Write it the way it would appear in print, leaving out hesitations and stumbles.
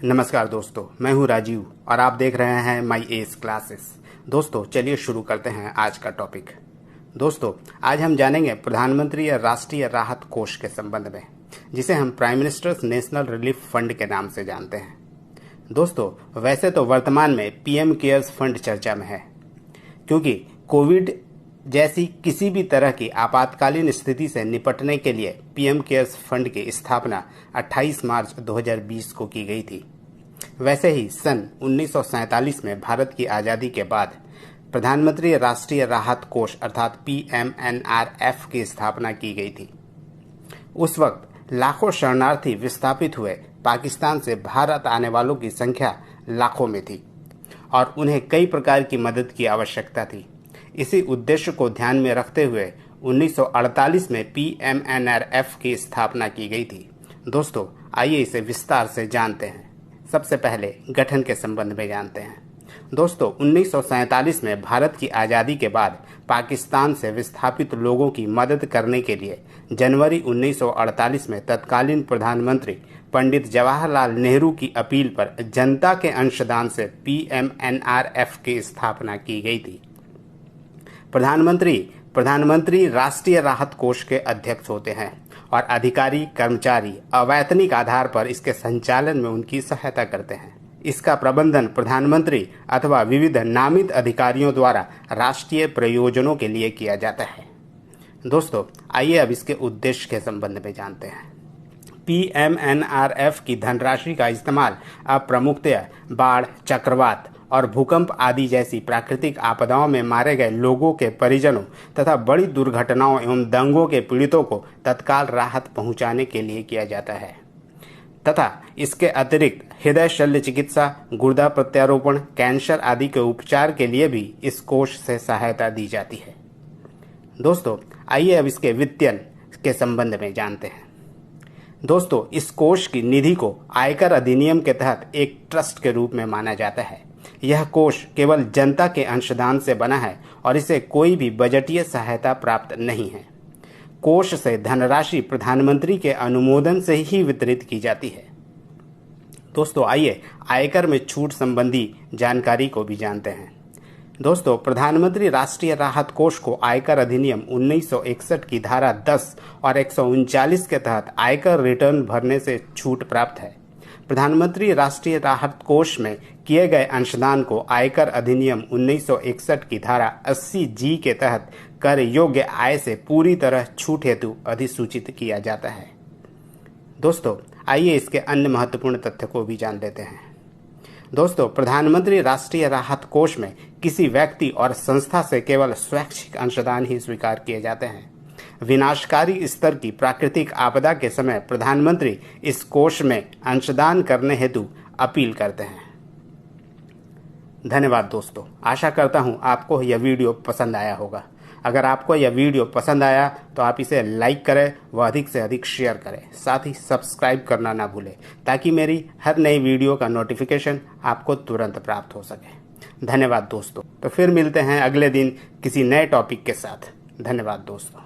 नमस्कार दोस्तों, मैं हूं राजीव और आप देख रहे हैं माई एज क्लासेस। दोस्तों चलिए शुरू करते हैं आज का टॉपिक। दोस्तों आज हम जानेंगे प्रधानमंत्री राष्ट्रीय राहत कोष के संबंध में, जिसे हम prime ministers national relief fund के नाम से जानते हैं। दोस्तों वैसे तो वर्तमान में पीएम केयर्स फंड चर्चा में है, क्योंकि कोविड जैसी किसी भी तरह की आपातकालीन स्थिति से निपटने के लिए पीएम केयर्स फंड की स्थापना 28 मार्च 2020 को की गई थी। वैसे ही सन 1947 में भारत की आज़ादी के बाद प्रधानमंत्री राष्ट्रीय राहत कोष अर्थात PMNRF की स्थापना की गई थी। उस वक्त लाखों शरणार्थी विस्थापित हुए पाकिस्तान से भारत आने वालों की संख्या लाखों में थी और उन्हें कई प्रकार की मदद की आवश्यकता थी। इसी उद्देश्य को ध्यान में रखते हुए 1948 में PMNRF की स्थापना की गई थी। दोस्तों आइए इसे विस्तार से जानते हैं। सबसे पहले गठन के संबंध में जानते हैं। दोस्तों 1947 में भारत की आज़ादी के बाद पाकिस्तान से विस्थापित लोगों की मदद करने के लिए जनवरी 1948 में तत्कालीन प्रधानमंत्री पंडित जवाहरलाल नेहरू की अपील पर जनता के अंशदान से PMNRF की स्थापना की गई थी। प्रधानमंत्री राष्ट्रीय राहत कोष के अध्यक्ष होते हैं और अधिकारी कर्मचारी अवैतनिक आधार पर इसके संचालन में उनकी सहायता करते हैं। इसका प्रबंधन प्रधानमंत्री अथवा विविध नामित अधिकारियों द्वारा राष्ट्रीय प्रयोजनों के लिए किया जाता है। दोस्तों आइए अब इसके उद्देश्य के संबंध में जानते हैं। PMNRF की धनराशि का इस्तेमाल अब प्रमुखतया बाढ़, चक्रवात और भूकंप आदि जैसी प्राकृतिक आपदाओं में मारे गए लोगों के परिजनों तथा बड़ी दुर्घटनाओं एवं दंगों के पीड़ितों को तत्काल राहत पहुंचाने के लिए किया जाता है तथा इसके अतिरिक्त हृदय शल्य चिकित्सा, गुर्दा प्रत्यारोपण, कैंसर आदि के उपचार के लिए भी इस कोष से सहायता दी जाती है। दोस्तों आइए अब इसके वित्तीयन के संबंध में जानते हैं। दोस्तों इस कोष की निधि को आयकर अधिनियम के तहत एक ट्रस्ट के रूप में माना जाता है। यह कोष केवल जनता के अंशदान से बना है और इसे कोई भी बजटीय सहायता प्राप्त नहीं है। कोष से धनराशि प्रधानमंत्री के अनुमोदन से ही वितरित की जाती है। दोस्तों आइए आयकर में छूट संबंधी जानकारी को भी जानते हैं। दोस्तों प्रधानमंत्री राष्ट्रीय राहत कोष को आयकर अधिनियम 1961 की धारा 10 और 139 के तहत आयकर रिटर्न भरने से छूट प्राप्त है। प्रधानमंत्री राष्ट्रीय राहत कोष में किए गए अंशदान को आयकर अधिनियम 1961 की धारा 80G के तहत कर योग्य आय से पूरी तरह छूट हेतु अधिसूचित किया जाता है। दोस्तों आइए इसके अन्य महत्वपूर्ण तथ्य को भी जान लेते हैं। दोस्तों प्रधानमंत्री राष्ट्रीय राहत कोष में किसी व्यक्ति और संस्था से केवल स्वैच्छिक अंशदान ही स्वीकार किए जाते हैं। विनाशकारी स्तर की प्राकृतिक आपदा के समय प्रधानमंत्री इस कोष में अंशदान करने हेतु अपील करते हैं। धन्यवाद दोस्तों, आशा करता हूं आपको यह वीडियो पसंद आया होगा। अगर आपको यह वीडियो पसंद आया तो आप इसे लाइक करें व अधिक से अधिक शेयर करें। साथ ही सब्सक्राइब करना ना भूलें ताकि मेरी हर नई वीडियो का नोटिफिकेशन आपको तुरंत प्राप्त हो सके। धन्यवाद दोस्तों। तो फिर मिलते हैं अगले दिन किसी नए टॉपिक के साथ। धन्यवाद दोस्तों।